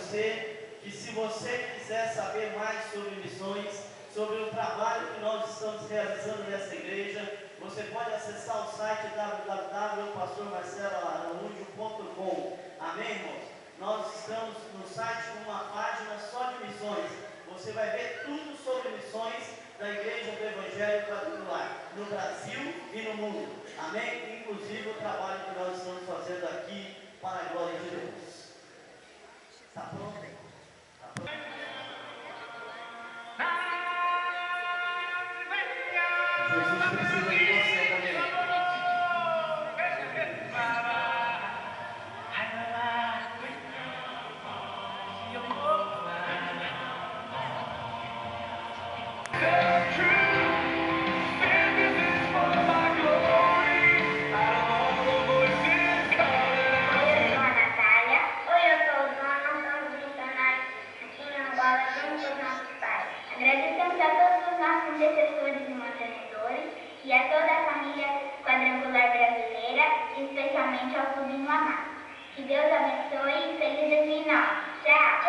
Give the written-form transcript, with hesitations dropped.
você que, se você quiser saber mais sobre missões, sobre o trabalho que nós estamos realizando nessa igreja, você pode acessar o site www.pastormarceloaraújo.com. Amém, irmãos? Nós estamos no site com uma página só de missões. Você vai ver tudo sobre missões da Igreja do Evangelho Quadrangular, no Brasil e no mundo. Amém? Inclusive o trabalho que nós estamos fazendo aqui para a glória de Deus. Está pronto? Está pronto? Jesus precisa de você também. Agradecemos a todos os nossos intercessores e mantenedores e a toda a família quadrangular brasileira, e especialmente ao Clubinho Amado. Que Deus abençoe e feliz 2009. Tchau!